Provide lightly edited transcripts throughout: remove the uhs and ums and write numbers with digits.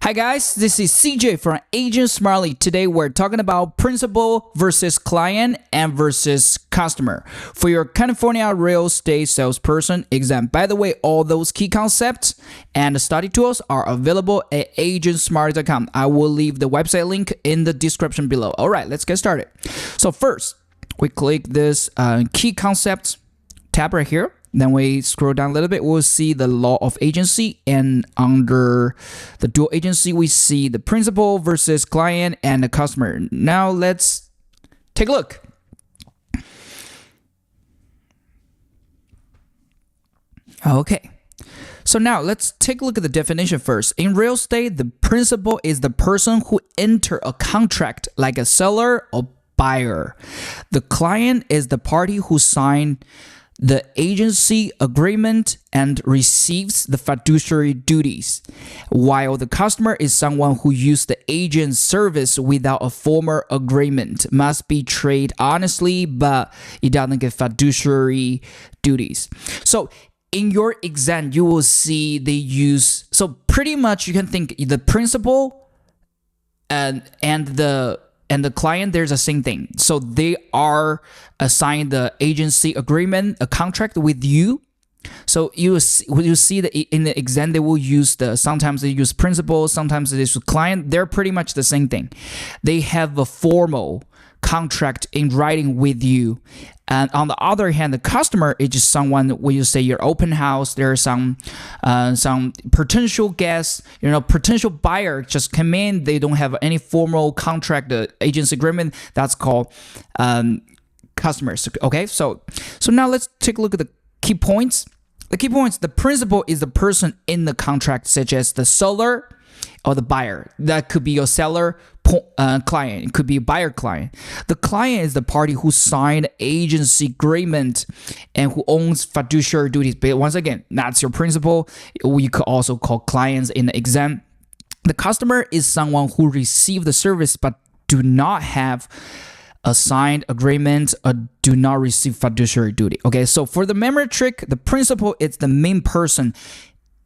Hi guys, this is CJ from Agent Smartly. Today we're talking about principal versus client and versus customer for your California real estate salesperson exam. By the way, all those key concepts and study tools are available at agentsmartly.com. I will leave the website link in the description below. All right, let's get started. So first, we click this key concepts tab right here. Then we scroll down a little bit, we'll see the law of agency, and under the dual agency, we see the principal versus client and the customer. Now let's take a look. Okay, so now let's take a look at the definition first. In real estate, the principal is the person who enter a contract like a seller or buyer. The client is the party who signed the agency agreement and receives the fiduciary duties, while the customer is someone who used the agent's service without a formal agreement, must be treated honestly, but it doesn't get fiduciary duties. So in your exam, you will see they use, so pretty much you can think the principal and the client, there's the same thing. So they are assigned the agency agreement, a contract with you. So you see that in the exam, they will use sometimes they use principal, sometimes they use client. They're pretty much the same thing. They have a formal contract in writing with you. And on the other hand, the customer is just someone, when you say your open house, there are some potential guests, potential buyer just come in. They don't have any formal contract, agency agreement. That's called customers. Okay, so now let's take a look at the key points. The key points: the principal is the person in the contract, such as the seller or the buyer. That could be your seller client. It could be a buyer client. The client is the party who signed agency agreement and who owns fiduciary duties. But once again, that's your principal. We could also call clients in the exam. The customer is someone who received the service but do not have a signed agreement or do not receive fiduciary duty. Okay, so for the memory trick, the principal is the main person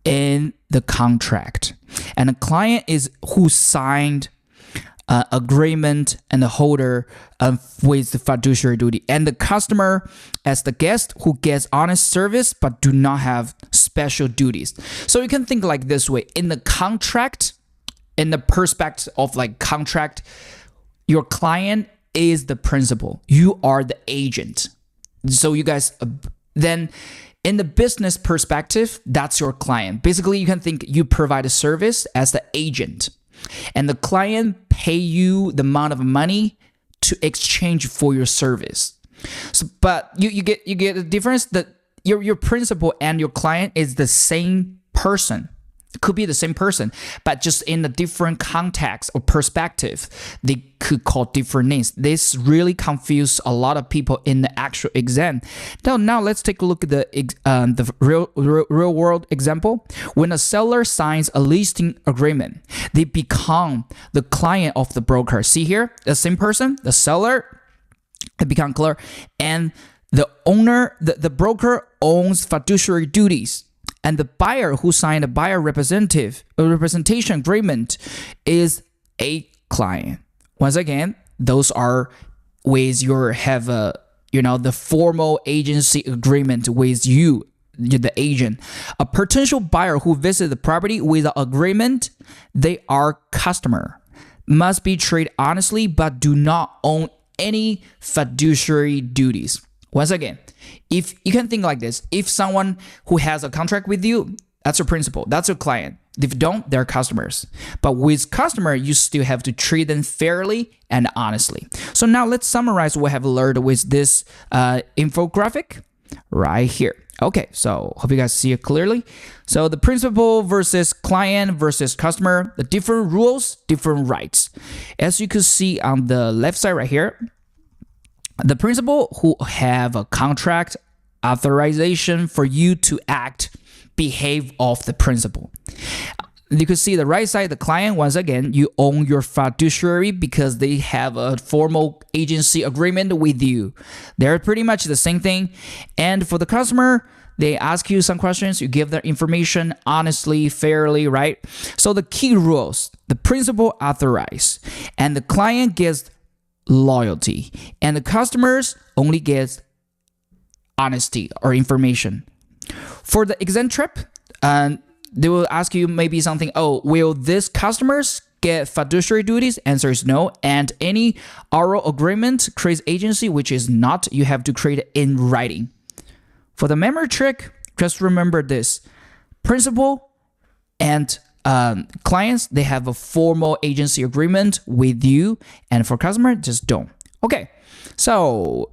in the contract, and the client is who signed agreement and the holder with the fiduciary duty, and the customer as the guest who gets honest service but do not have special duties. So you can think like this way: in the contract, in the perspective of like contract, your client is the principal, you are the agent. So you guys then in the business perspective, that's your client. Basically, you can think you provide a service as the agent, and the client pay you the amount of money to exchange for your service. So, but you get a difference that your principal and your client is the same person. It could be the same person, but just in a different context or perspective, they could call different names. This really confuses a lot of people in the actual exam. Now let's take a look at the real world example. When a seller signs a listing agreement, they become the client of the broker. See here, the same person, the seller, they become clear, and the owner, the broker owns fiduciary duties. And the buyer who signed a buyer representation agreement is a client. Once again, those are ways you have the formal agency agreement with you, the agent. A potential buyer who visits the property without agreement, they are customer. Must be treated honestly, but do not own any fiduciary duties. Once again, if you can think like this: if someone who has a contract with you, that's your principal, that's your client. If you don't, they're customers. But with customer, you still have to treat them fairly and honestly. So now let's summarize what we have learned with this infographic right here. Okay, so hope you guys see it clearly. So the principal versus client versus customer, the different rules, different rights. As you can see on the left side right here, the principal who have a contract authorization for you to act, behave of the principal. you can see the right side, the client, once again, you own your fiduciary because they have a formal agency agreement with you. They're pretty much the same thing. And for the customer, they ask you some questions, you give their information honestly, fairly, right? So the key rules, the principal authorize, and the client gets loyalty, and the customers only gets honesty or information. For the exam trip, they will ask you maybe something, oh, will these customers get fiduciary duties? Answer is no. And any oral agreement creates agency, which is not. You have to create it in writing. For the memory trick, just remember this. Principal and clients, they have a formal agency agreement with you. And for customer, just don't. Okay, so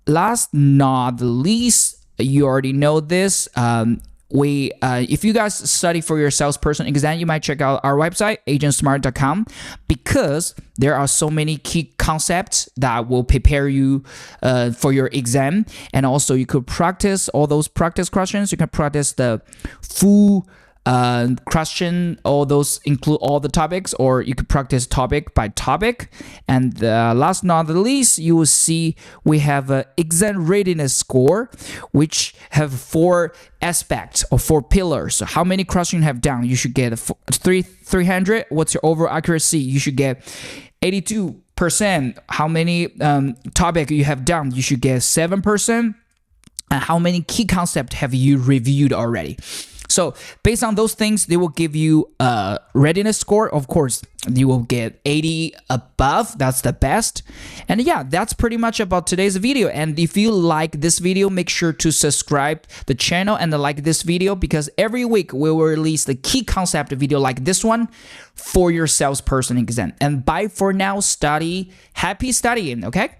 last not the least, you already know this. If you guys study for your salesperson exam, you might check out our website, agentsmart.com, because there are so many key concepts that will prepare you for your exam. And also you could practice all those practice questions. You can practice the full question, all those include all the topics, or you could practice topic by topic. And last not the least, you will see we have an exam readiness score, which have 4 aspects or 4 pillars. So how many questions you have done, you should get 300. What's your overall accuracy? You should get 82%. How many topic you have done, you should get 7%. And how many key concepts have you reviewed already? So based on those things, they will give you a readiness score. Of course, you will get 80 above. That's the best. And yeah, that's pretty much about today's video. And if you like this video, make sure to subscribe the channel and like this video, because every week we will release the key concept video like this one for your salesperson exam. And bye for now. Happy studying, okay?